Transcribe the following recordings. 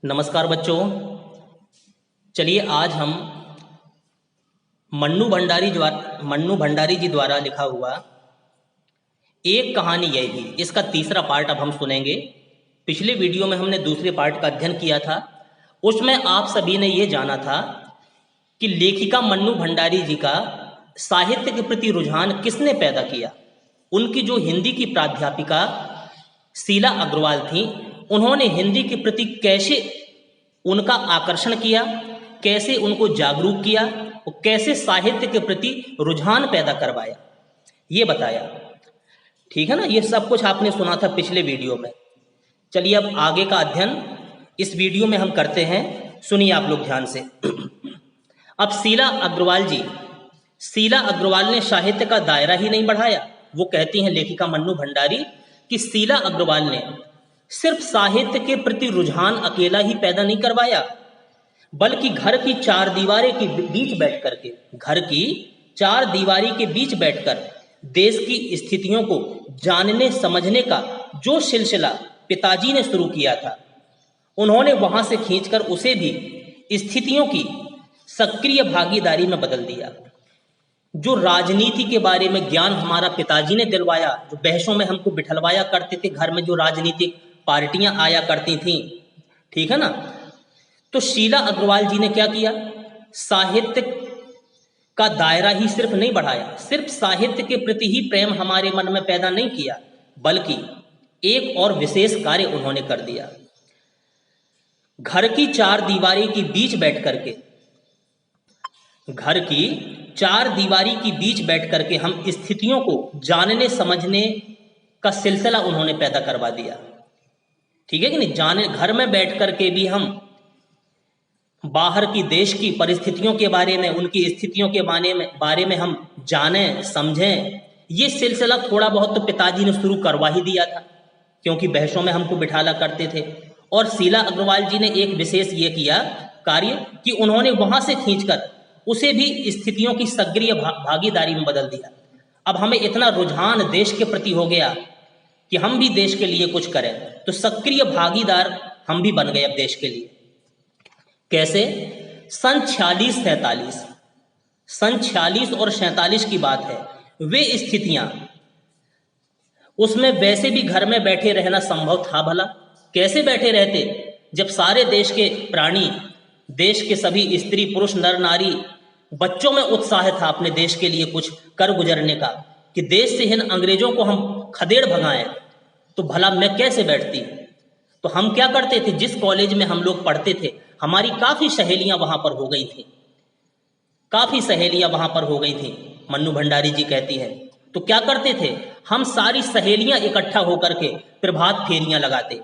नमस्कार बच्चों। चलिए आज हम मन्नू भंडारी जी द्वारा लिखा हुआ एक कहानी यह भी, इसका तीसरा पार्ट अब हम सुनेंगे। पिछले वीडियो में हमने दूसरे पार्ट का अध्ययन किया था। उसमें आप सभी ने ये जाना था कि लेखिका मन्नू भंडारी जी का साहित्य के प्रति रुझान किसने पैदा किया। उनकी जो हिंदी की प्राध्यापिका शीला अग्रवाल थी, उन्होंने हिंदी के प्रति कैसे उनका आकर्षण किया, कैसे उनको जागरूक किया और कैसे साहित्य के प्रति रुझान पैदा करवाया, ये बताया। ठीक है ना, ये सब कुछ आपने सुना था पिछले वीडियो में। चलिए अब आगे का अध्ययन इस वीडियो में हम करते हैं। सुनिए आप लोग ध्यान से। अब शीला अग्रवाल ने साहित्य का दायरा ही नहीं बढ़ाया। वो कहती हैं लेखिका मन्नू भंडारी कि शीला अग्रवाल ने सिर्फ साहित्य के प्रति रुझान अकेला ही पैदा नहीं करवाया, बल्कि घर की चार दीवारी के बीच बैठकर देश की स्थितियों को जानने समझने का जो सिलसिला पिताजी ने शुरू किया था, उन्होंने वहां से खींचकर उसे भी स्थितियों की सक्रिय भागीदारी में बदल दिया। जो राजनीति के बारे में ज्ञान हमारा पिताजी ने दिलवाया, जो बहसों में हमको बिठलवाया करते थे, घर में जो राजनीतिक पार्टियां आया करती थीं, ठीक है ना, तो शीला अग्रवाल जी ने क्या किया, साहित्य का दायरा ही सिर्फ नहीं बढ़ाया, सिर्फ साहित्य के प्रति ही प्रेम हमारे मन में पैदा नहीं किया, बल्कि एक और विशेष कार्य उन्होंने कर दिया। घर की चार दीवारी के बीच बैठ करके हम स्थितियों को जानने समझने का सिलसिला उन्होंने पैदा करवा दिया। ठीक है कि नहीं, घर में बैठ करके भी हम बाहर की देश की परिस्थितियों के बारे में, उनकी स्थितियों के बारे में हम जानें समझें। ये सिलसिला थोड़ा बहुत तो पिताजी ने शुरू करवा ही दिया था, क्योंकि बहसों में हमको बिठाला करते थे। और शीला अग्रवाल जी ने एक विशेष ये किया कार्य कि उन्होंने वहां से खींचकर उसे भी स्थितियों की सक्रिय भागीदारी में बदल दिया। अब हमें इतना रुझान देश के प्रति हो गया कि हम भी देश के लिए कुछ करें, तो सक्रिय भागीदार हम भी बन गए अब देश के लिए। कैसे? सन 46 और 47 की बात है। वे स्थितियां, उसमें वैसे भी घर में बैठे रहना संभव था भला? कैसे बैठे रहते जब सारे देश के प्राणी, देश के सभी स्त्री पुरुष नर नारी, बच्चों में उत्साह था अपने देश के लिए कुछ कर गुजरने का, कि देश से इन अंग्रेजों को हम खदेड़ भगाएं, तो भला मैं कैसे बैठती। तो हम क्या करते थे, जिस कॉलेज में हम लोग पढ़ते थे, हमारी काफ़ी सहेलियां वहां पर हो गई थी, मन्नू भंडारी जी कहती है। तो क्या करते थे, हम सारी सहेलियां इकट्ठा होकर के प्रभात फेरियां लगाते,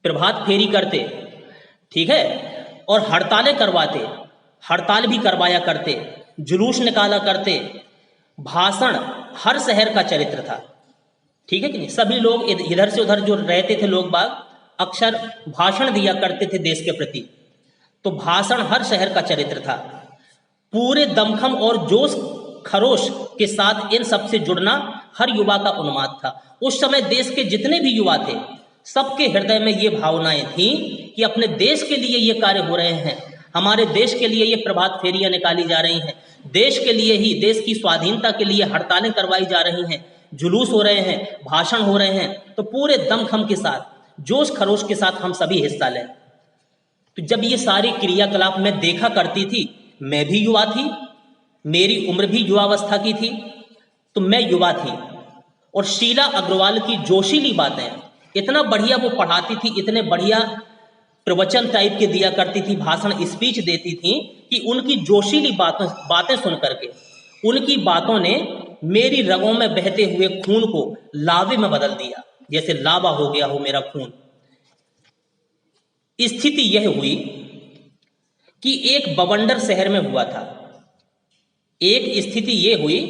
प्रभात फेरी करते, ठीक है, और हड़ताल भी करवाया करते, जुलूस निकाला करते, भाषण, हर शहर का चरित्र था। ठीक है कि नहीं, सभी लोग इधर से उधर जो रहते थे लोग बाग अक्सर भाषण दिया करते थे देश के प्रति। तो भाषण, हर शहर का चरित्र था। पूरे दमखम और जोश खरोश के साथ इन सबसे जुड़ना हर युवा का उन्माद था। उस समय देश के जितने भी युवा थे, सबके हृदय में ये भावनाएं थीं कि अपने देश के लिए ये कार्य हो रहे हैं, हमारे देश के लिए ये प्रभात फेरियां निकाली जा रही हैं, देश के लिए ही, देश की स्वाधीनता के लिए हड़तालें करवाई जा रही हैं, जुलूस हो रहे हैं, भाषण हो रहे हैं। तो पूरे दमखम के साथ, जोश खरोश के साथ हम सभी हिस्सा लें। तो जब ये सारी क्रियाकलाप मैं देखा करती थी, मैं भी युवा थी, मेरी उम्र भी युवावस्था की थी, तो मैं युवा थी। और शीला अग्रवाल की जोशीली बातें, इतना बढ़िया वो पढ़ाती थी, इतने बढ़िया प्रवचन टाइप के दिया करती थी, भाषण स्पीच देती थी, कि उनकी जोशीली बातें सुन करके, उनकी बातों ने मेरी रगों में बहते हुए खून को लावे में बदल दिया, जैसे लावा हो गया हो मेरा खून। स्थिति यह हुई कि एक बवंडर शहर में हुआ था। एक स्थिति यह हुई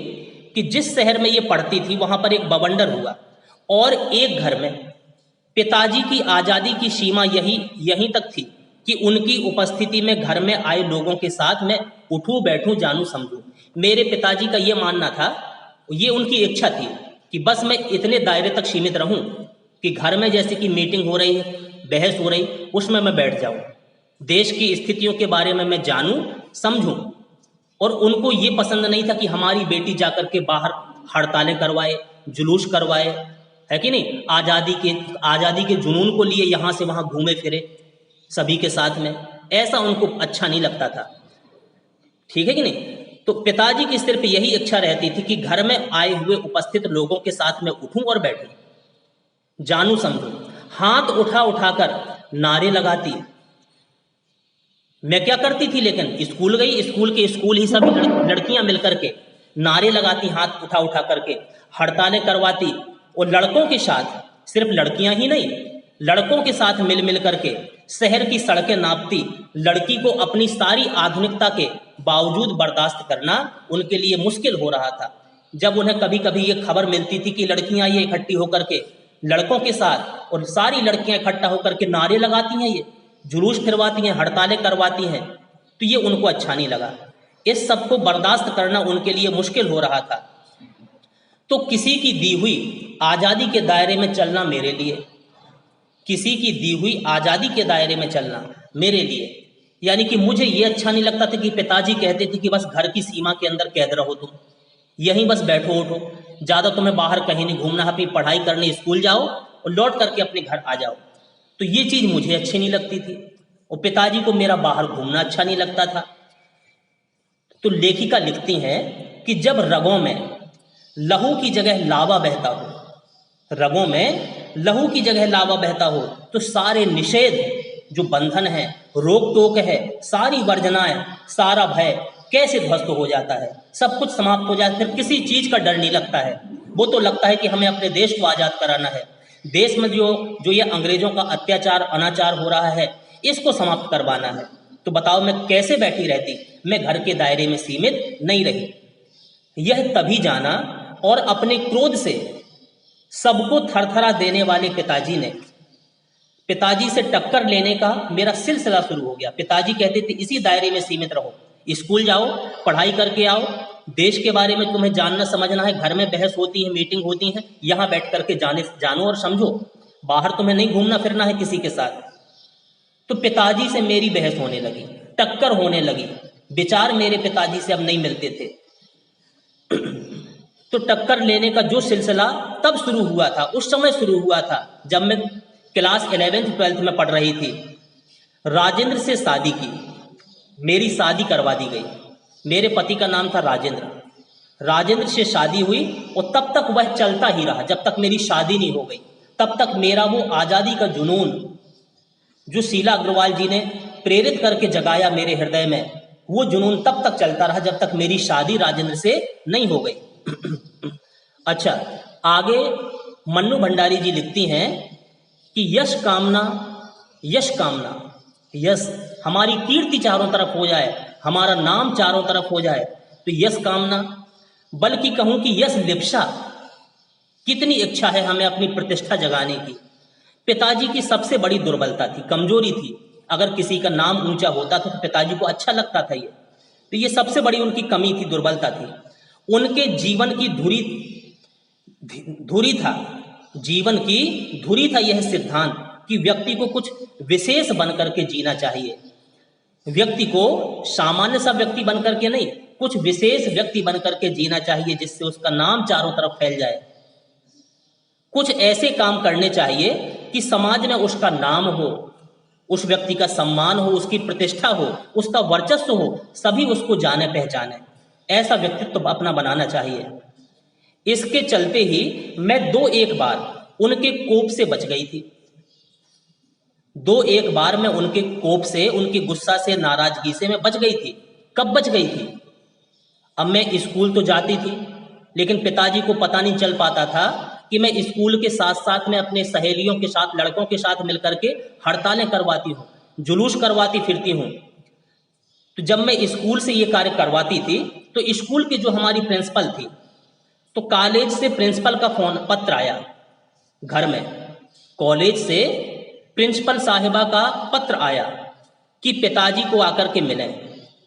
कि जिस शहर में ये पढ़ती थी, वहां पर एक बवंडर हुआ, और एक घर में पिताजी की आजादी की सीमा यहीं तक थी कि उनकी उपस्थिति में घर में आए लोगों के साथ मैं उठूं बैठूं जानूं समझूं। मेरे पिताजी का ये मानना था, ये उनकी इच्छा थी कि बस मैं इतने दायरे तक सीमित रहूं कि घर में जैसे कि मीटिंग हो रही है, बहस हो रही, उसमें मैं बैठ जाऊं, देश की स्थितियों के बारे में मैं जानूं, समझूं। और उनको ये पसंद नहीं था कि हमारी बेटी जाकर के बाहर हड़तालें करवाए, जुलूस करवाए, है कि नहीं, आज़ादी के जुनून को लिए यहाँ से वहाँ घूमे फिरे सभी के साथ में, ऐसा उनको अच्छा नहीं लगता था। ठीक है कि नहीं। तो पिताजी की सिर्फ यही इच्छा रहती थी कि घर में आए हुए उपस्थित लोगों के साथ में उठूं और बैठूं, जानूं समझूं। हाथ उठा उठाकर नारे लगाती। मैं क्या करती थी, लेकिन स्कूल गई, स्कूल ही सभी लड़कियां मिलकर के नारे लगाती, हाथ उठा उठा करके हड़तालें करवाती। और लड़कों के साथ, सिर्फ लड़कियां ही नहीं, लड़कों के साथ मिल मिल करके शहर की सड़कें नापती। लड़की को अपनी सारी आधुनिकता के बावजूद बर्दाश्त करना उनके लिए मुश्किल हो रहा था। जब उन्हें कभी कभी ये खबर मिलती थी कि लड़कियां ये इकट्ठी होकर के लड़कों के साथ, और सारी लड़कियां इकट्ठा होकर के नारे लगाती हैं, ये जुलूस फिरवाती हैं, हड़तालें करवाती हैं, तो ये उनको अच्छा नहीं लगा। इस सब को बर्दाश्त करना उनके लिए मुश्किल हो रहा था। तो किसी की दी हुई आज़ादी के दायरे में चलना मेरे लिए, किसी की दी हुई आज़ादी के दायरे में चलना मेरे लिए, यानी कि मुझे ये अच्छा नहीं लगता था कि पिताजी कहते थे कि बस घर की सीमा के अंदर कैद रहो, तुम यहीं बस बैठो उठो, ज़्यादा तुम्हें बाहर कहीं नहीं घूमना, अपनी पढ़ाई करने स्कूल जाओ और लौट करके अपने घर आ जाओ। तो ये चीज़ मुझे अच्छी नहीं लगती थी, और पिताजी को मेरा बाहर घूमना अच्छा नहीं लगता था। तो लेखिका लिखती हैं कि जब रगों में लहू की जगह लावा बहता हो, रगों में लहू की जगह लावा बहता हो, तो सारे निषेध जो बंधन है, रोक टोक है, सारी वर्जनाएं, सारा भय कैसे ध्वस्त हो जाता है, सब कुछ समाप्त हो जाता है। फिर किसी चीज का डर नहीं लगता है, वो तो लगता है कि हमें अपने देश को आज़ाद कराना है, देश में जो ये अंग्रेजों का अत्याचार अनाचार हो रहा है, इसको समाप्त करवाना है। तो बताओ मैं कैसे बैठी रहती, मैं घर के दायरे में सीमित नहीं रही। यह तभी जाना, और अपने क्रोध से सबको थरथरा देने वाले पिताजी से टक्कर लेने का मेरा सिलसिला शुरू हो गया। पिताजी कहते थे इसी दायरे में सीमित रहो, स्कूल जाओ, पढ़ाई करके आओ, देश के बारे में तुम्हें जानना समझना है, घर में बहस होती है, मीटिंग होती है, यहाँ बैठ करके जानो और समझो, बाहर तुम्हें नहीं घूमना फिरना है किसी के साथ। तो पिताजी से मेरी बहस होने लगी, टक्कर होने लगी, विचार मेरे पिताजी से अब नहीं मिलते थे। तो टक्कर लेने का जो सिलसिला तब शुरू हुआ था, उस समय शुरू हुआ था जब मैं क्लास 11th-12th में पढ़ रही थी। राजेंद्र से शादी की, मेरी शादी करवा दी गई। मेरे पति का नाम था राजेंद्र। राजेंद्र से शादी हुई और तब तक वह चलता ही रहा, जब तक मेरी शादी नहीं हो गई। तब तक मेरा वो आज़ादी का जुनून जो शीला अग्रवाल जी ने प्रेरित करके जगाया मेरे हृदय में, वो जुनून तब तक चलता रहा जब तक मेरी शादी राजेंद्र से नहीं हो गई। अच्छा, आगे मन्नू भंडारी जी लिखती हैं कि यश कामना, यश हमारी कीर्ति चारों तरफ हो जाए, हमारा नाम चारों तरफ हो जाए, तो यश कामना, बल्कि कहूं कि यश लिप्सा, कितनी इच्छा है हमें अपनी प्रतिष्ठा जगाने की। पिताजी की सबसे बड़ी दुर्बलता थी, कमजोरी थी। अगर किसी का नाम ऊंचा होता था तो पिताजी को अच्छा लगता था, तो ये सबसे बड़ी उनकी कमी थी, दुर्बलता थी। उनके जीवन की धुरी था, जीवन की धुरी था यह सिद्धांत कि व्यक्ति को कुछ विशेष बनकर के जीना चाहिए। व्यक्ति को सामान्य सा व्यक्ति बनकर के नहीं, कुछ विशेष व्यक्ति बनकर के जीना चाहिए, जिससे उसका नाम चारों तरफ फैल जाए। कुछ ऐसे काम करने चाहिए कि समाज में उसका नाम हो, उस व्यक्ति का सम्मान हो, उसकी प्रतिष्ठा हो, उसका वर्चस्व हो, सभी उसको जाने पहचाने। ऐसा व्यक्तित्व अपना बनाना चाहिए। इसके चलते ही मैं 2-1 बार उनके कोप से बच गई थी। 2-1 बार मैं उनके कोप से, उनके गुस्सा से, नाराजगी से मैं बच गई थी। कब बच गई थी? अब मैं स्कूल तो जाती थी, लेकिन पिताजी को पता नहीं चल पाता था कि मैं स्कूल के साथ साथ में अपने सहेलियों के साथ, लड़कों के साथ मिलकर के हड़तालें करवाती हूँ, जुलूस करवाती फिरती हूँ। तो जब मैं स्कूल से ये कार्य करवाती थी तो स्कूल की जो हमारी प्रिंसिपल थी, तो कॉलेज से प्रिंसिपल का पत्र आया घर में, कॉलेज से प्रिंसिपल साहिबा का पत्र आया कि पिताजी को आकर के मिलें,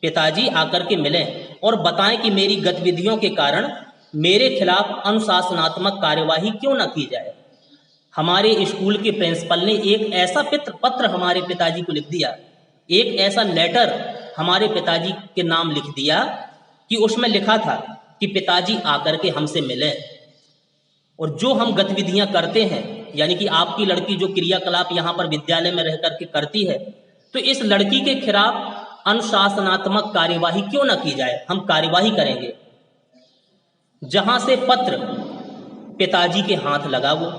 पिताजी आकर के मिलें और बताएं कि मेरी गतिविधियों के कारण मेरे खिलाफ अनुशासनात्मक कार्यवाही क्यों न की जाए। हमारे स्कूल के प्रिंसिपल ने एक ऐसा पत्र हमारे पिताजी को लिख दिया, एक ऐसा लेटर हमारे पिताजी के नाम लिख दिया कि उसमें लिखा था कि पिताजी आकर के हमसे मिले और जो हम गतिविधियां करते हैं, यानी कि आपकी लड़की जो क्रियाकलाप यहाँ पर विद्यालय में रह करके करती है, तो इस लड़की के खिलाफ अनुशासनात्मक कार्यवाही क्यों ना की जाए, हम कार्यवाही करेंगे। जहां से पत्र पिताजी के हाथ लगा वो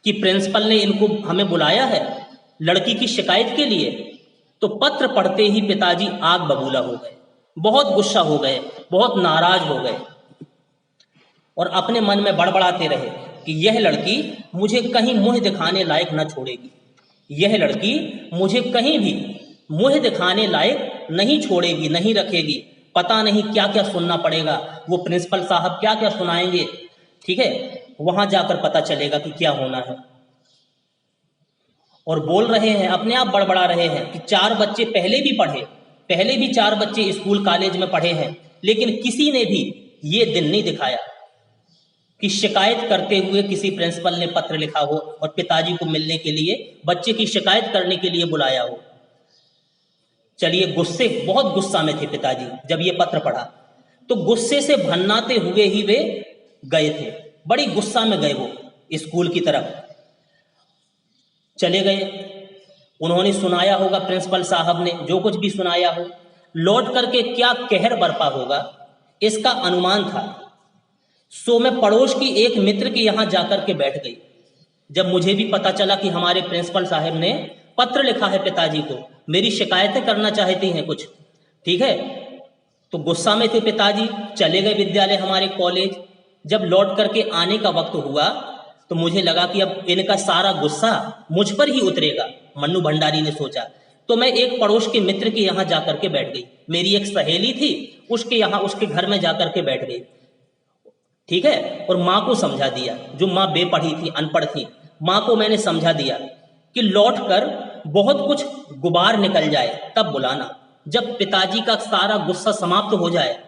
कि प्रिंसिपल ने इनको हमें बुलाया है लड़की की शिकायत के लिए, तो पत्र पढ़ते ही पिताजी आग बबूला हो गए, बहुत गुस्सा हो गए, बहुत नाराज हो गए और अपने मन में बड़बड़ाते रहे कि यह लड़की मुझे कहीं मुंह दिखाने लायक न छोड़ेगी, यह लड़की मुझे कहीं भी मुंह दिखाने लायक नहीं छोड़ेगी, नहीं रखेगी। पता नहीं क्या क्या सुनना पड़ेगा, वो प्रिंसिपल साहब क्या क्या सुनाएंगे, ठीक है, वहां जाकर पता चलेगा कि क्या होना है। और बोल रहे हैं, अपने आप बड़बड़ा रहे हैं कि 4 बच्चे पहले भी 4 बच्चे स्कूल कॉलेज में पढ़े हैं, लेकिन किसी ने भी ये दिन नहीं दिखाया कि शिकायत करते हुए किसी प्रिंसिपल ने पत्र लिखा हो और पिताजी को मिलने के लिए, बच्चे की शिकायत करने के लिए बुलाया हो। चलिए, बहुत गुस्सा में थे पिताजी जब ये पत्र पढ़ा, तो गुस्से से भन्नाते हुए ही वे गए थे, बड़ी गुस्सा में गए वो स्कूल की तरफ चले गए। उन्होंने सुनाया होगा प्रिंसिपल साहब ने जो कुछ भी सुनाया हो, लौट करके क्या कहर बरपा होगा इसका अनुमान था। सो मैं पड़ोस की एक मित्र के यहाँ जाकर के बैठ गई। जब मुझे भी पता चला कि हमारे प्रिंसिपल साहब ने पत्र लिखा है पिताजी को, मेरी शिकायतें करना चाहती हैं कुछ, ठीक है, तो गुस्सा में थे पिताजी, चले गए विद्यालय हमारे कॉलेज। जब लौट करके आने का वक्त हुआ तो मुझे लगा कि अब इनका सारा गुस्सा मुझ पर ही उतरेगा, मन्नू भंडारी ने सोचा। तो मैं एक पड़ोस के मित्र के यहाँ जाकर के बैठ गई, मेरी एक सहेली थी, उसके यहाँ उसके घर में जाकर के बैठ गई, ठीक है। और माँ को समझा दिया, जो माँ बेपढ़ी थी, अनपढ़ थी, माँ को मैंने समझा दिया कि लौट कर बहुत कुछ गुबार निकल जाए तब बुलाना, जब पिताजी का सारा गुस्सा समाप्त हो जाए,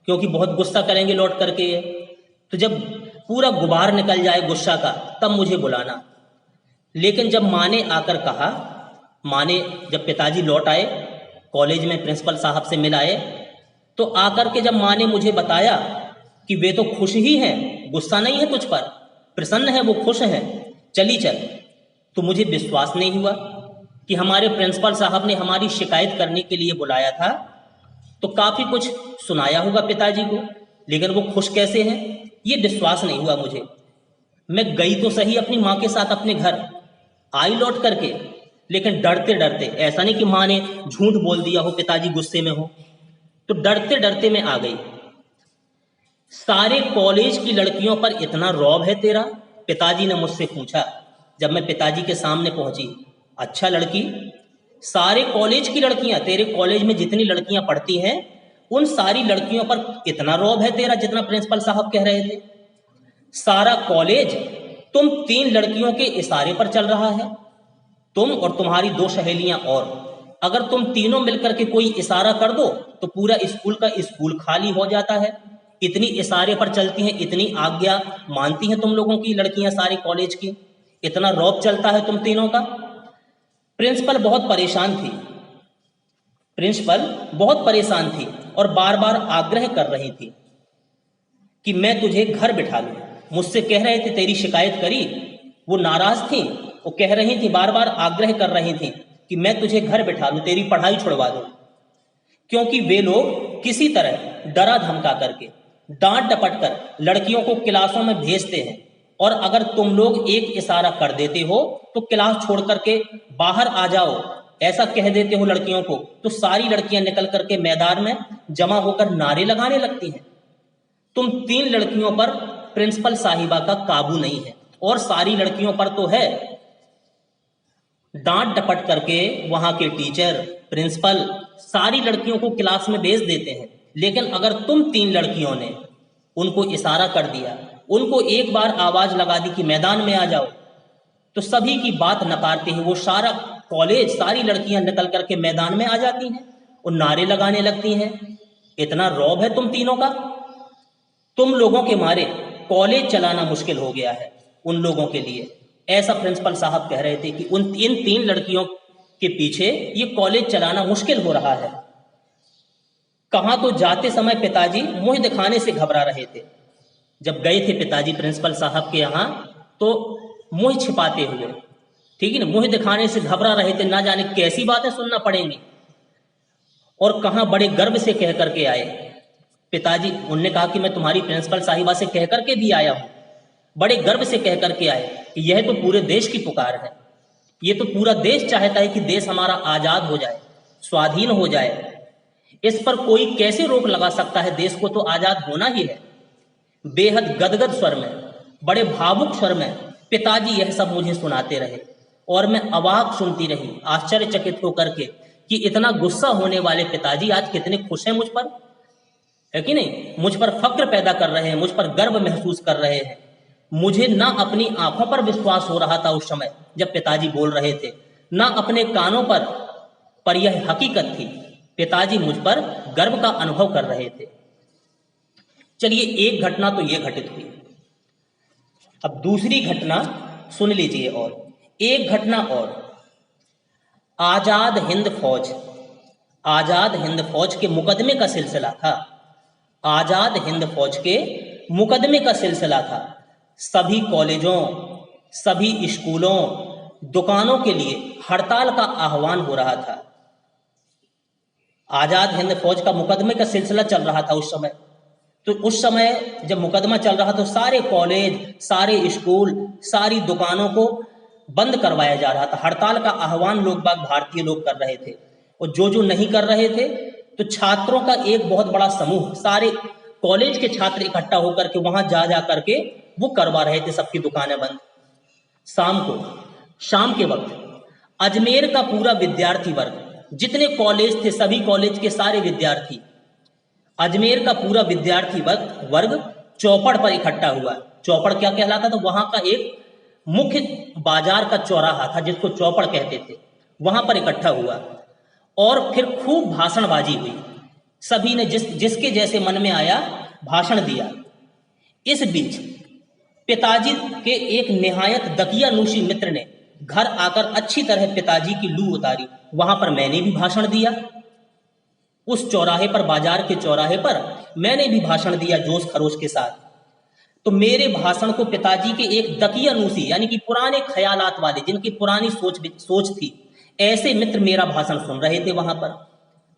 क्योंकि बहुत गुस्सा करेंगे लौट करके ये, तो जब पूरा गुबार निकल जाए गुस्सा का तब मुझे बुलाना। लेकिन जब माँ ने आकर कहा, माँ ने जब पिताजी लौट आए कॉलेज में प्रिंसिपल साहब से मिलाए, तो आकर के जब माँ ने मुझे बताया कि वे तो खुश ही हैं, गुस्सा नहीं है तुझ पर, प्रसन्न है, वो खुश हैं, चली चल, तो मुझे विश्वास नहीं हुआ कि हमारे प्रिंसिपल साहब ने हमारी शिकायत करने के लिए बुलाया था। तो काफ़ी कुछ सुनाया होगा पिताजी को, लेकिन वो खुश कैसे हैं ये विश्वास नहीं हुआ मुझे। मैं गई तो सही अपनी माँ के साथ अपने घर, आई लौट करके, लेकिन डरते डरते, ऐसा नहीं कि माँ ने झूठ बोल दिया हो, पिताजी गुस्से में हो, तो डरते डरते मैं आ गई। सारे कॉलेज की लड़कियों पर इतना रौब है तेरा, पिताजी ने मुझसे पूछा जब मैं पिताजी के सामने पहुंची। अच्छा लड़की, सारे कॉलेज की लड़कियां, तेरे कॉलेज में जितनी लड़कियां पढ़ती हैं उन सारी लड़कियों पर इतना रौब है तेरा जितना प्रिंसिपल साहब कह रहे थे। सारा कॉलेज तुम 3 लड़कियों के इशारे पर चल रहा है, तुम और तुम्हारी 2 सहेलियां, और अगर तुम तीनों मिलकर के कोई इशारा कर दो तो पूरा स्कूल का स्कूल खाली हो जाता है। इतनी इशारे पर चलती हैं, इतनी आज्ञा मानती हैं तुम लोगों की लड़कियां सारे कॉलेज की, इतना रौब चलता है तुम तीनों का। प्रिंसिपल बहुत परेशान थी, प्रिंसिपल बहुत परेशान थी और बार बार आग्रह कर रही थी कि मैं तुझे घर बिठा लूं। मुझसे कह रहे थे, तेरी शिकायत करी, वो नाराज थी, वो कह रही थी, बार बार आग्रह कर रही थी कि मैं तुझे घर बिठा लूं, तेरी पढ़ाई छुड़वा दूं, क्योंकि वे लोग किसी तरह डरा धमका करके, डांट डपट कर लड़कियों को क्लासों में भेजते हैं, और अगर तुम लोग एक इशारा कर देते हो तो क्लास छोड़ करके बाहर आ जाओ, ऐसा कह देते हो लड़कियों को, तो सारी लड़कियां निकल करके मैदान में जमा होकर नारे लगाने लगती हैं। तुम 3 लड़कियों पर प्रिंसिपल साहिबा का काबू नहीं है, और सारी लड़कियों पर तो है। डांट डपट करके वहां के टीचर, प्रिंसिपल सारी लड़कियों को क्लास में भेज देते हैं, लेकिन अगर तुम 3 लड़कियों ने उनको इशारा कर दिया, उनको एक बार आवाज लगा दी कि मैदान में आ जाओ, तो सभी की बात नकारते हैं वो सारा कॉलेज, सारी लड़कियां निकल करके मैदान में आ जाती हैं और नारे लगाने लगती हैं। इतना रौब है तुम तीनों का, तुम लोगों के मारे कॉलेज चलाना मुश्किल हो गया है। उन लोगों के लिए। ऐसा प्रिंसिपल साहब कह रहे थे कि इन 3 लड़कियों के पीछे ये कॉलेज चलाना मुश्किल हो रहा है। कहाँ तो जाते समय पिताजी मुंह दिखाने से घबरा रहे थे। जब गए थे पिताजी प्रिंसिपल साहब के यहाँ तो मुंह छिपाते हुए, ठीक है ना, मुंह दिखाने से घबरा रहे थे, ना जाने कैसी बातें सुनना पड़ेंगी। और कहाँ बड़े गर्व से कह करके आए पिताजी, उनने कहा कि मैं तुम्हारी प्रिंसिपल साहिबा से कह करके भी आया हूँ। बड़े गर्व से कह करके आए कि यह तो पूरे देश की पुकार है, ये तो पूरा देश चाहता है कि देश हमारा आजाद हो जाए, स्वाधीन हो जाए। इस पर कोई कैसे रोक लगा सकता है? देश को तो आजाद होना ही है। बेहद गदगद स्वर में, बड़े भावुक स्वर में पिताजी यह सब मुझे सुनाते रहे और मैं अवाक सुनती रही, आश्चर्यचकित होकर के कि इतना गुस्सा होने वाले पिताजी आज कितने खुश हैं मुझ पर, है कि नहीं? मुझ पर फक्र पैदा कर रहे हैं, मुझ पर गर्व महसूस कर रहे हैं। मुझे ना अपनी आंखों पर विश्वास हो रहा था उस समय जब पिताजी बोल रहे थे, ना अपने कानों पर यह हकीकत थी। पिताजी मुझ पर गर्व का अनुभव कर रहे थे। चलिए, एक घटना तो यह घटित हुई। अब दूसरी घटना सुन लीजिए। और एक घटना और, आजाद हिंद फौज, आजाद हिंद फौज के मुकदमे का सिलसिला था। आजाद हिंद फौज के मुकदमे का सिलसिला था। सभी कॉलेजों, सभी स्कूलों, दुकानों के लिए हड़ताल का आह्वान हो रहा था। आजाद हिंद फौज का मुकदमे का सिलसिला चल रहा था उस समय। तो उस समय जब मुकदमा चल रहा तो सारे कॉलेज, सारे स्कूल, सारी दुकानों को बंद करवाया जा रहा था। हड़ताल का आह्वान लोग बाग, भारतीय लोग कर रहे थे। और जो नहीं कर रहे थे तो छात्रों का एक बहुत बड़ा समूह, सारे कॉलेज के छात्र इकट्ठा होकर के वहां जा करके वो करवा रहे थे सबकी दुकानें बंद। शाम के वक्त अजमेर का पूरा विद्यार्थी वर्ग, जितने कॉलेज थे सभी कॉलेज के सारे विद्यार्थी, अजमेर का पूरा विद्यार्थी वर्ग चौपड़ पर इकट्ठा हुआ। चौपड़ क्या कहलाता था? वहां का एक मुख्य बाजार का चौराहा था जिसको चौपड़ कहते थे। वहां पर इकट्ठा हुआ और फिर खूब भाषणबाजी हुई। सभी ने जिसके जैसे मन में आया भाषण दिया। इस बीच पिताजी के एक निहायत दकियानूशी मित्र ने घर आकर अच्छी तरह पिताजी की लू उतारी। वहां पर मैंने भी भाषण दिया। उस चौराहे पर, बाजार के चौराहे पर मैंने भी भाषण दिया जोश खरोश के साथ। तो मेरे भाषण को पिताजी के एक दकियानूसी, यानी कि पुराने ख्यालात वाले, जिनकी पुरानी सोच थी, ऐसे मित्र मेरा भाषण सुन रहे थे वहां पर।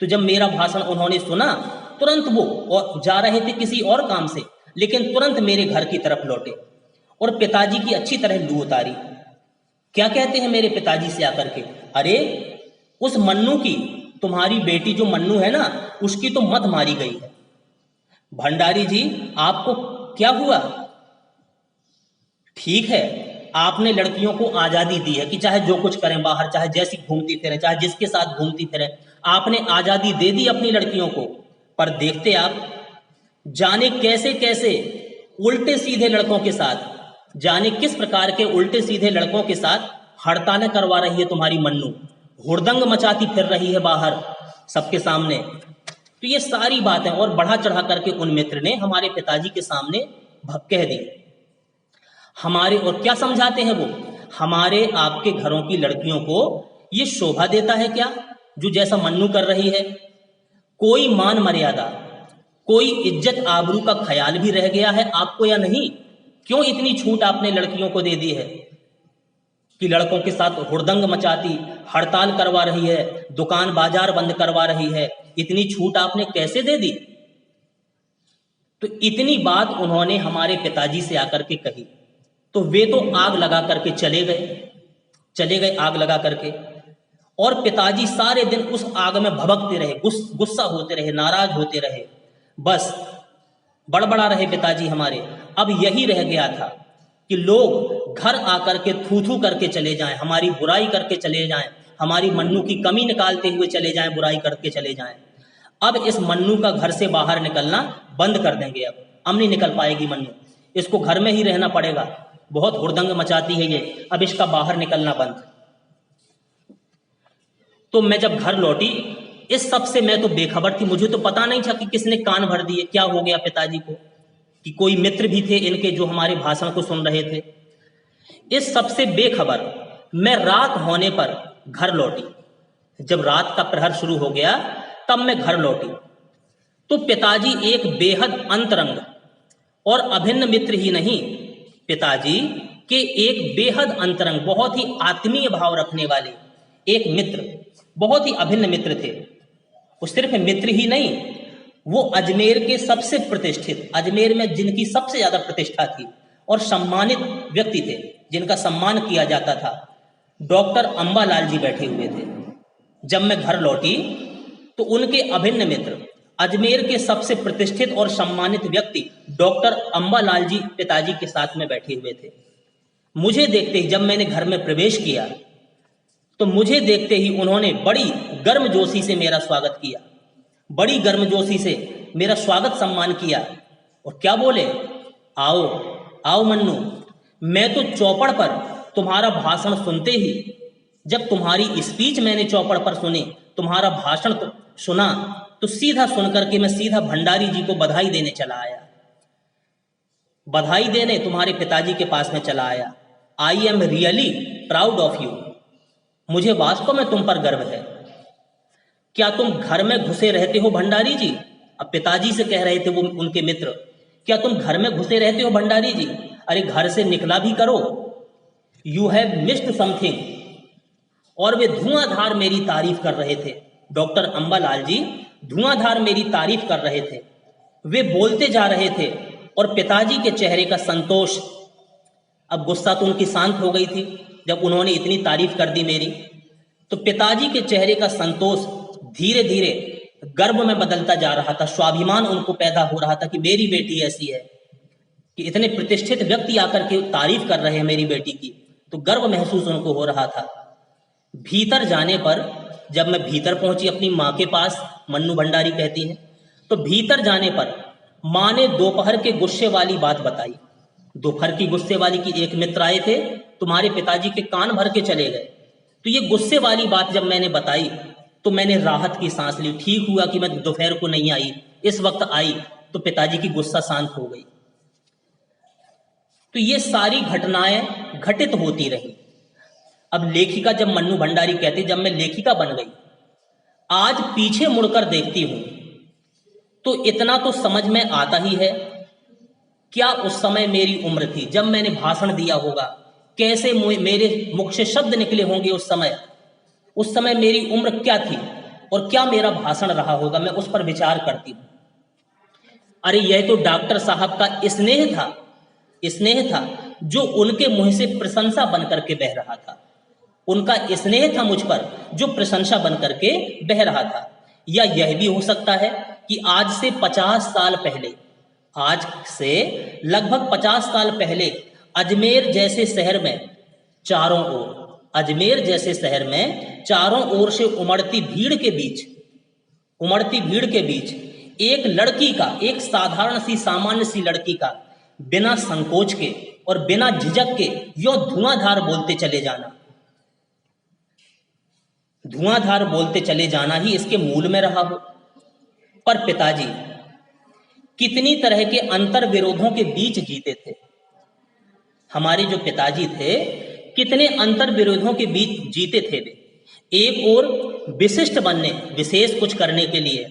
तो जब मेरा भाषण उन्होंने सुना, तुरंत वो और जा रहे थे किसी और काम से, लेकिन तुरंत मेरे घर की तरफ लौटे और पिताजी की अच्छी तरह लू उतारी। क्या कहते हैं मेरे पिताजी से आकर के? अरे, उस मन्नू की, तुम्हारी बेटी जो मन्नू है ना, उसकी तो मत मारी गई है। भंडारी जी, आपको क्या हुआ? ठीक है, आपने लड़कियों को आजादी दी है कि चाहे जो कुछ करें बाहर, चाहे जैसी घूमती फिरें, चाहे जिसके साथ घूमती फिरें, आपने आजादी दे दी अपनी लड़कियों को। पर देखते आप, जाने कैसे कैसे उल्टे सीधे लड़कों के साथ, जाने किस प्रकार के उल्टे सीधे लड़कों के साथ हड़तालें करवा रही है तुम्हारी मन्नू, हुड़दंग मचाती फिर रही है बाहर सबके सामने। तो ये सारी बातें और बढ़ा चढ़ा करके उन मित्र ने हमारे पिताजी के सामने कह दी। हमारे, और क्या समझाते हैं वो? हमारे आपके घरों की लड़कियों को ये शोभा देता है क्या जो जैसा मन्नू कर रही है? कोई मान मर्यादा, कोई इज्जत आबरू का ख्याल भी रह गया है आपको या नहीं? क्यों इतनी छूट आपने लड़कियों को दे दी है कि लड़कों के साथ हुड़दंग मचाती, हड़ताल करवा रही है, दुकान बाजार बंद करवा रही है? इतनी छूट आपने कैसे दे दी? तो इतनी बात उन्होंने हमारे पिताजी से आकर के कही। तो वे तो आग लगा करके चले गए आग लगा करके। और पिताजी सारे दिन उस आग में भभकते रहे, गुस्सा होते रहे, नाराज होते रहे, बस बड़बड़ा रहे पिताजी हमारे। अब यही रह गया था कि लोग घर आकर के थू थू करके चले जाएं, हमारी बुराई करके चले जाएं, हमारी मन्नू की कमी निकालते हुए चले जाएं, बुराई करके चले जाएं। अब इस मन्नू का घर से बाहर निकलना बंद कर देंगे। अब नहीं निकल पाएगी मन्नू, इसको घर में ही रहना पड़ेगा। बहुत हुड़दंग मचाती है ये, अब इसका बाहर निकलना बंद। तो मैं जब घर लौटी, इस सब से मैं तो बेखबर थी। मुझे तो पता नहीं था कि किसने कान भर दिए, क्या हो गया पिताजी को, कि कोई मित्र भी थे इनके जो हमारे भाषण को सुन रहे थे। इस सबसे बेखबर मैं रात होने पर घर लौटी। जब रात का प्रहर शुरू हो गया तब मैं घर लौटी तो पिताजी एक बेहद अंतरंग और अभिन्न मित्र ही नहीं, पिताजी के एक बेहद अंतरंग, बहुत ही आत्मीय भाव रखने वाले एक मित्र, बहुत ही अभिन्न मित्र थे। वो सिर्फ मित्र ही नहीं, वो अजमेर के सबसे प्रतिष्ठित, अजमेर में जिनकी सबसे ज्यादा प्रतिष्ठा थी और सम्मानित व्यक्ति थे, जिनका सम्मान किया जाता था, डॉक्टर अंबालाल जी बैठे हुए थे। जब मैं घर लौटी तो उनके अभिन्न मित्र, अजमेर के सबसे प्रतिष्ठित और सम्मानित व्यक्ति डॉक्टर अंबालाल जी पिताजी के साथ में बैठे हुए थे। मुझे देखते ही, जब मैंने घर में प्रवेश किया तो मुझे देखते ही उन्होंने बड़ी गर्मजोशी से मेरा स्वागत किया, बड़ी गर्मजोशी से मेरा स्वागत सम्मान किया और क्या बोले, आओ आओ मन्नू। मैं तो चौपड़ पर तुम्हारा भाषण सुनते ही, जब तुम्हारी स्पीच मैंने चौपड़ पर सुनी, तुम्हारा भाषण तो सुना, तो सीधा सुन करके मैं सीधा भंडारी जी को बधाई देने चला आया, बधाई देने तुम्हारे पिताजी के पास में चला आया। I am really proud of you, मुझे वास्तव में तुम पर गर्व है। क्या तुम घर में घुसे रहते हो भंडारी जी? अब पिताजी से कह रहे थे वो उनके मित्र, क्या तुम घर में घुसे रहते हो भंडारी जी? अरे घर से निकला भी करो, यू हैव मिस्ड समथिंग। और वे धुआंधार मेरी तारीफ कर रहे थे, डॉक्टर अंबालाल जी धुआंधार मेरी तारीफ कर रहे थे, वे बोलते जा रहे थे और पिताजी के चेहरे का संतोष, अब गुस्सा तो उनकी शांत हो गई थी जब उन्होंने इतनी तारीफ कर दी मेरी, तो पिताजी के चेहरे का संतोष धीरे धीरे गर्व में बदलता जा रहा था, स्वाभिमान उनको पैदा हो रहा था कि मेरी बेटी ऐसी है, कि इतने प्रतिष्ठित व्यक्ति आकर के तारीफ कर रहे हैं मेरी बेटी की, तो गर्व महसूस उनको हो रहा था। भीतर जाने पर, जब मैं भीतर पहुंची अपनी माँ के पास, मन्नू भंडारी कहती हैं, तो भीतर जाने पर माँ ने दोपहर के गुस्से वाली बात बताई। दोपहर की गुस्से वाली की एक मित्र आए थे, तुम्हारे पिताजी के कान भर के चले गए, तो ये गुस्से वाली बात जब मैंने बताई तो मैंने राहत की सांस ली। ठीक हुआ कि मैं दोपहर को नहीं आई, इस वक्त आई तो पिताजी की गुस्सा शांत हो गई। तो ये सारी घटनाएं घटित होती रही। अब लेखिका, जब मन्नू भंडारी कहती, जब मैं लेखिका बन गई, आज पीछे मुड़कर देखती हूं तो इतना तो समझ में आता ही है, क्या उस समय मेरी उम्र थी जब मैंने भाषण दिया होगा, कैसे मेरे मुख से शब्द निकले होंगे उस समय मेरी उम्र क्या थी और क्या मेरा भाषण रहा होगा, मैं उस पर विचार करती हूं। अरे यह तो डॉक्टर साहब का स्नेह था जो उनके मुंह से प्रशंसा बन करके बह रहा था, उनका स्नेह था मुझ पर जो प्रशंसा बन करके बह रहा था। या यह भी हो सकता है कि आज से 50 साल पहले, आज से लगभग 50 साल पहले अजमेर जैसे शहर में चारों ओर, अजमेर जैसे शहर में चारों ओर से उमड़ती भीड़ के बीच एक लड़की का, एक साधारण सी सामान्य सी लड़की का बिना संकोच के और बिना झिझक के यो धुआंधार बोलते चले जाना ही इसके मूल में रहा हो। पर पिताजी कितनी तरह के अंतर विरोधों के बीच जीते थे। हमारे जो पिताजी थे कितने अंतर विरोधों के बीच जीते थे वे। एक ओर विशिष्ट बनने, विशेष कुछ करने के लिए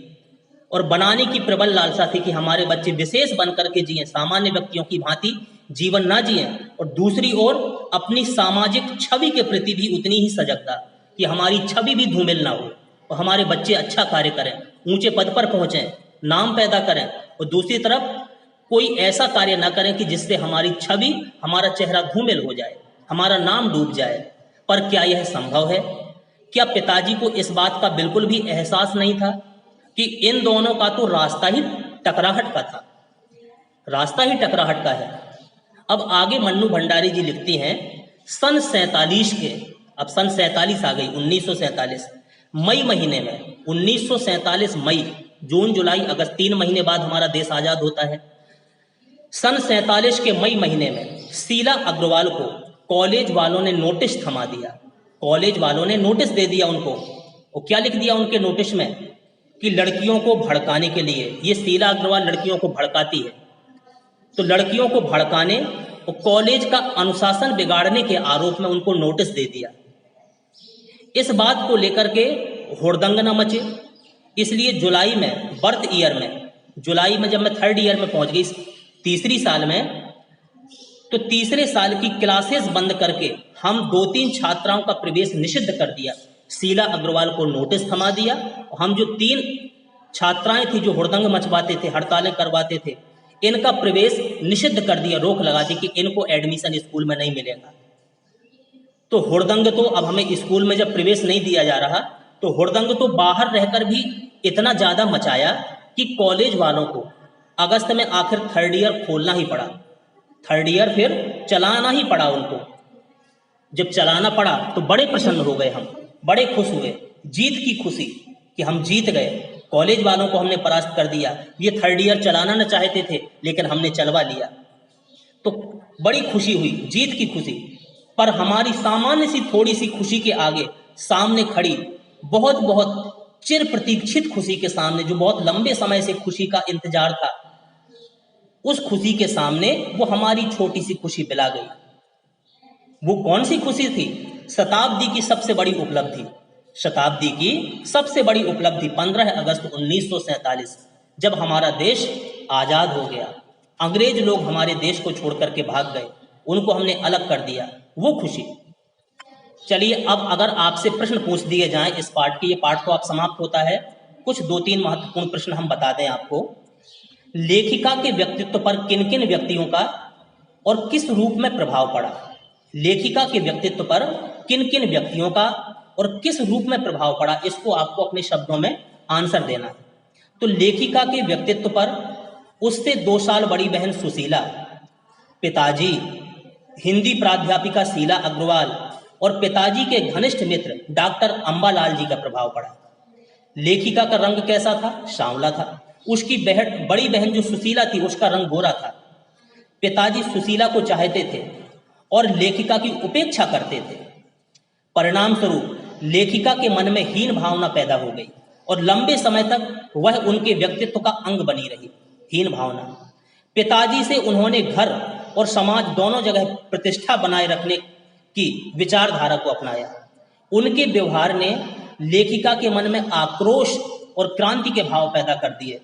और बनाने की प्रबल लालसा थी कि हमारे बच्चे विशेष बन करके जिए, सामान्य व्यक्तियों की भांति जीवन ना जिए, और दूसरी ओर अपनी सामाजिक छवि के प्रति भी उतनी ही सजगता कि हमारी छवि भी धूमिल ना हो और हमारे बच्चे अच्छा कार्य करें, ऊंचे पद पर पहुंचें, नाम पैदा करें, और दूसरी तरफ कोई ऐसा कार्य ना करें कि जिससे हमारी छवि, हमारा चेहरा धूमिल हो जाए, हमारा नाम डूब जाए। पर क्या यह संभव है? क्या पिताजी को इस बात का बिल्कुल भी एहसास नहीं था कि इन दोनों का तो रास्ता ही टकराहट का था, रास्ता ही टकराहट का है। अब आगे मन्नू भंडारी जी लिखती हैं, सन 47 के, अब सन 47 आ गई, 1947 मई महीने में, 1947 मई, जून जुलाई अगस्त 3 महीने बाद हमारा देश आजाद होता है। सन 47 के मई महीने में शीला अग्रवाल को कॉलेज वालों ने नोटिस थमा दिया, कॉलेज वालों ने नोटिस दे दिया उनको। और क्या लिख दिया उनके नोटिस में कि लड़कियों को भड़काने के लिए, ये शीला अग्रवाल लड़कियों को भड़काती है, तो लड़कियों को भड़काने और कॉलेज का अनुशासन बिगाड़ने के आरोप में उनको नोटिस दे दिया। इस बात को लेकर के हुड़दंग न मचे, इसलिए जुलाई में, बर्थ ईयर में, जुलाई में जब मैं 3rd ईयर में पहुंच गई, तीसरी साल में, तो तीसरे साल की क्लासेस बंद करके हम 2-3 छात्राओं का प्रवेश निषिद्ध कर दिया। शीला अग्रवाल को नोटिस थमा दिया। हम जो 3 छात्राएं थी जो हुड़दंग मचवाते थे, हड़तालें करवाते थे, इनका प्रवेश निषिद्ध कर दिया, रोक लगा दी कि इनको एडमिशन स्कूल में नहीं मिलेगा। तो हुड़दंग तो अब हमें स्कूल में जब प्रवेश नहीं दिया जा रहा, तो हुड़दंग तो बाहर रहकर भी इतना ज़्यादा मचाया कि कॉलेज वालों को अगस्त में आखिर 3rd ईयर खोलना ही पड़ा। 3rd ईयर फिर चलाना ही पड़ा उनको। जब चलाना पड़ा तो बड़े प्रसन्न हो गए, हम बड़े खुश हुए, जीत की खुशी कि हम जीत गए, कॉलेज वालों को हमने परास्त कर दिया। ये 3rd ईयर चलाना न चाहते थे लेकिन हमने चलवा लिया, तो बड़ी खुशी हुई, जीत की खुशी। पर हमारी सामान्य सी थोड़ी सी खुशी के आगे सामने खड़ी बहुत बहुत चिर प्रतीक्षित खुशी के सामने, जो बहुत लंबे समय से खुशी का इंतजार था, उस खुशी के सामने वो हमारी छोटी सी खुशी बिला गई। वो कौन सी खुशी थी? शताब्दी की सबसे बड़ी उपलब्धि, शताब्दी की सबसे बड़ी उपलब्धि 15 अगस्त 1947, जब हमारा देश आजाद हो गया। अंग्रेज लोग हमारे देश को छोड़ करके भाग गए, उनको हमने अलग कर दिया, वो खुशी। चलिए, अब अगर आपसे प्रश्न पूछ दिए जाएं इस पाठ के, ये पाठ तो आप समाप्त होता है, कुछ 2-3 महत्वपूर्ण प्रश्न हम बता दें आपको। लेखिका के व्यक्तित्व पर किन किन व्यक्तियों का और किस रूप में प्रभाव पड़ा? लेखिका के व्यक्तित्व पर किन किन व्यक्तियों का और किस रूप में प्रभाव पड़ा, इसको आपको अपने शब्दों में आंसर देना है। तो लेखिका के व्यक्तित्व पर उससे 2 साल बड़ी बहन सुशीला, पिताजी हिंदी प्राध्यापिका शीला अग्रवाल और पिताजी के घनिष्ठ मित्र डॉक्टर अंबालाल जी का प्रभाव पड़ा। लेखिका का रंग कैसा था? सांवला था। उसकी बड़ी बहन जो सुशीला थी, उसका रंग गोरा था। पिताजी सुशीला को चाहते थे और लेखिका की उपेक्षा करते थे। परिणाम स्वरूप लेखिका के मन में हीन भावना पैदा हो गई और लंबे समय तक वह उनके व्यक्तित्व का अंग बनी रही, हीन भावना। पिताजी से उन्होंने घर और समाज दोनों जगह प्रतिष्ठा बनाए रखने की विचारधारा को अपनाया। उनके व्यवहार ने लेखिका के मन में आक्रोश और क्रांति के भाव पैदा कर दिए।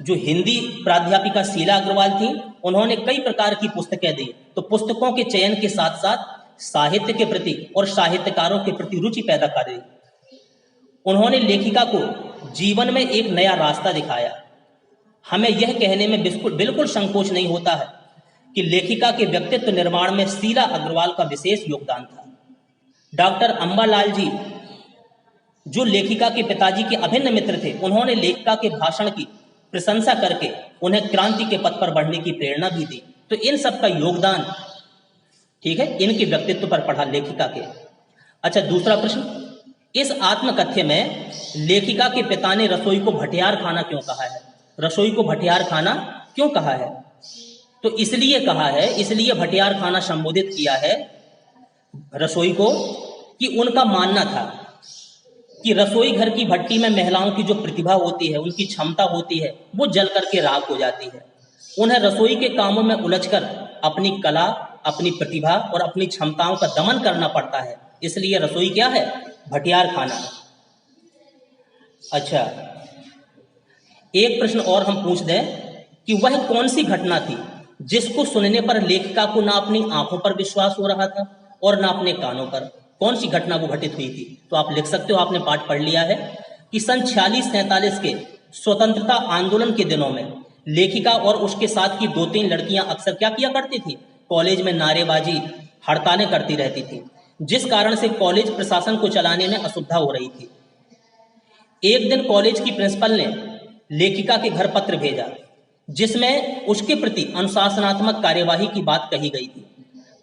जो हिंदी प्राध्यापिका शीला अग्रवाल थी, उन्होंने कई प्रकार की पुस्तकें दी, तो पुस्तकों के चयन के साथ साथ साहित्य के प्रति और साहित्यकारों के प्रति रुचि पैदा कर दी। उन्होंने लेखिका को जीवन में एक नया रास्ता दिखाया। हमें यह कहने में बिल्कुल संकोच नहीं होता है कि लेखिका के व्यक्तित्व निर्माण में शीला अग्रवाल का विशेष योगदान था। डॉक्टर अंबालाल जी, जो लेखिका के पिताजी के अभिन्न मित्र थे, उन्होंने लेखिका के भाषण की प्रशंसा करके उन्हें क्रांति के पथ पर बढ़ने की प्रेरणा भी दी। तो इन सब का योगदान, ठीक है, इनके व्यक्तित्व पर पड़ा लेखिका के। अच्छा, दूसरा प्रश्न, इस आत्मकथ्य में लेखिका के पिता ने रसोई को भटियार खाना क्यों कहा है? रसोई को भटियार खाना क्यों कहा है? तो इसलिए कहा है, इसलिए भटियार खाना संबोधित किया है रसोई को, कि उनका मानना था कि रसोई घर की भट्टी में महिलाओं की जो प्रतिभा होती है, उनकी क्षमता होती है, वो जल करके राख हो जाती है। उन्हें रसोई के कामों में उलझकर अपनी कला, अपनी प्रतिभा और अपनी क्षमताओं का दमन करना पड़ता है। इसलिए रसोई क्या है? भटियार खाना। अच्छा, एक प्रश्न और हम पूछ दें कि वह कौन सी घटना थी जिसको सुनने पर लेखिका को ना अपनी आंखों पर विश्वास हो रहा था और ना अपने कानों पर? कौन सी घटना वो घटित हुई थी? तो आप लिख सकते हो, आपने पाठ पढ़ लिया है कि सन 46-47 के स्वतंत्रता आंदोलन के दिनों में लेखिका और उसके साथ की 2-3 लड़कियां अक्सर क्या किया करती थी? कॉलेज में नारेबाजी, हड़तालें करती रहती थी, जिस कारण से कॉलेज प्रशासन को चलाने में असुविधा हो रही थी। एक दिन कॉलेज की प्रिंसिपल ने लेखिका के घर पत्र भेजा, जिसमें उसके प्रति अनुशासनात्मक कार्यवाही की बात कही गई थी।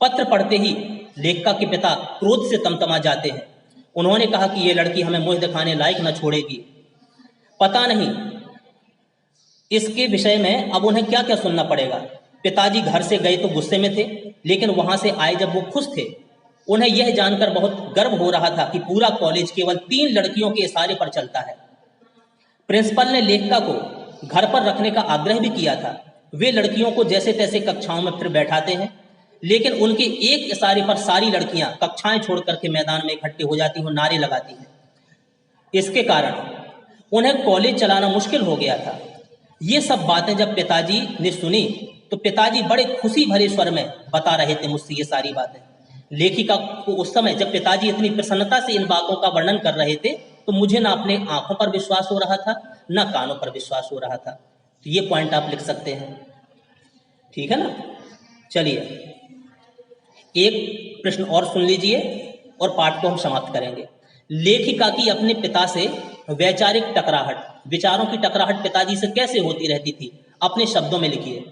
पत्र पढ़ते ही लेखिका के पिता क्रोध से तमतमा जाते हैं। उन्होंने कहा कि ये लड़की हमें मुंह दिखाने लायक न छोड़ेगी। पता नहीं इसके विषय में अब उन्हें क्या क्या सुनना पड़ेगा। पिताजी घर से गए तो गुस्से में थे, लेकिन वहां से आए जब वो खुश थे। उन्हें यह जानकर बहुत गर्व हो रहा था कि पूरा कॉलेज केवल 3 लड़कियों के इशारे पर चलता है। प्रिंसिपल ने लेखिका को घर पर रखने का आग्रह भी किया था, वे लड़कियों को जैसे तैसे कक्षाओं में फिर बैठाते हैं, लेकिन उनके एक इशारे पर सारी लड़कियां कक्षाएं छोड़ करके मैदान में इकट्ठी हो जाती हैं, नारे लगाती हैं। इसके कारण उन्हें कॉलेज चलाना मुश्किल हो गया था। ये सब बातें जब पिताजी ने सुनी तो पिताजी बड़े खुशी भरे स्वर में बता रहे थे मुझसे ये सारी बातें। लेखिका को उस समय जब पिताजी इतनी प्रसन्नता से इन बातों का वर्णन कर रहे थे तो मुझे ना अपने आंखों पर विश्वास हो रहा था, ना कानों पर विश्वास हो रहा था। तो ये पॉइंट आप लिख सकते हैं, ठीक है ना। चलिए एक प्रश्न और सुन लीजिए और पाठ को हम समाप्त करेंगे। लेखिका की अपने पिता से वैचारिक टकराहट, विचारों की टकराहट पिताजी से कैसे होती रहती थी, अपने शब्दों में लिखिए।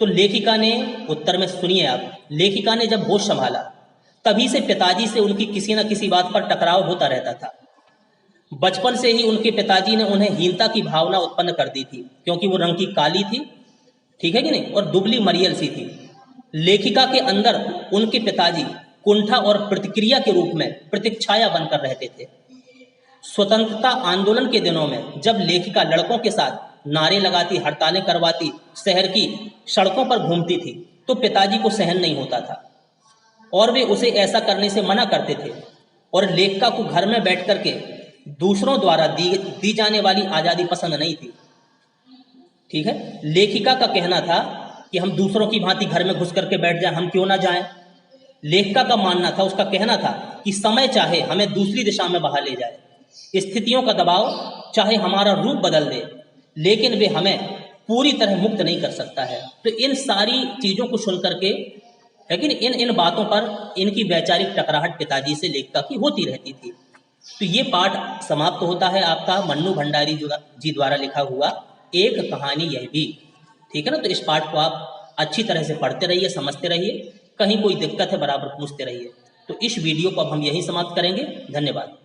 तो लेखिका ने उत्तर में सुनिए आप, लेखिका ने जब होश संभाला तभी से पिताजी से उनकी किसी न किसी बात पर टकराव होता रहता था। बचपन से ही उनके पिताजी ने उन्हें हीनता की भावना उत्पन्न कर दी थी, क्योंकि वो रंग की काली थी, ठीक है कि नहीं, और दुबली मरियल सी थी। लेखिका के अंदर उनके पिताजी कुंठा और प्रतिक्रिया के रूप में प्रतीक्षाया बनकर रहते थे। स्वतंत्रता आंदोलन के दिनों में जब लेखिका लड़कों के साथ नारे लगाती, हड़तालें करवाती, शहर की सड़कों पर घूमती थी तो पिताजी को सहन नहीं होता था और वे उसे ऐसा करने से मना करते थे। और लेखिका को घर में बैठ करके दूसरों द्वारा दी जाने वाली आज़ादी पसंद नहीं थी, ठीक है। लेखिका का कहना था कि हम दूसरों की भांति घर में घुस करके बैठ जाएं, हम क्यों ना जाएं। लेखिका का मानना था, उसका कहना था कि समय चाहे हमें दूसरी दिशा में बहा ले जाए, स्थितियों का दबाव चाहे हमारा रूप बदल दे, लेकिन वे हमें पूरी तरह मुक्त नहीं कर सकता है। तो इन सारी चीज़ों को सुन करके, लेकिन इन बातों पर इनकी वैचारिक टकराहट पिताजी से लेखिका की होती रहती थी। तो ये पाठ समाप्त होता है आपका मन्नू भंडारी जी द्वारा लिखा हुआ एक कहानी यह भी, ठीक है ना। तो इस पाठ को आप अच्छी तरह से पढ़ते रहिए, समझते रहिए, कहीं कोई दिक्कत है बराबर पूछते रहिए। तो इस वीडियो को अब हम यहीं समाप्त करेंगे। धन्यवाद।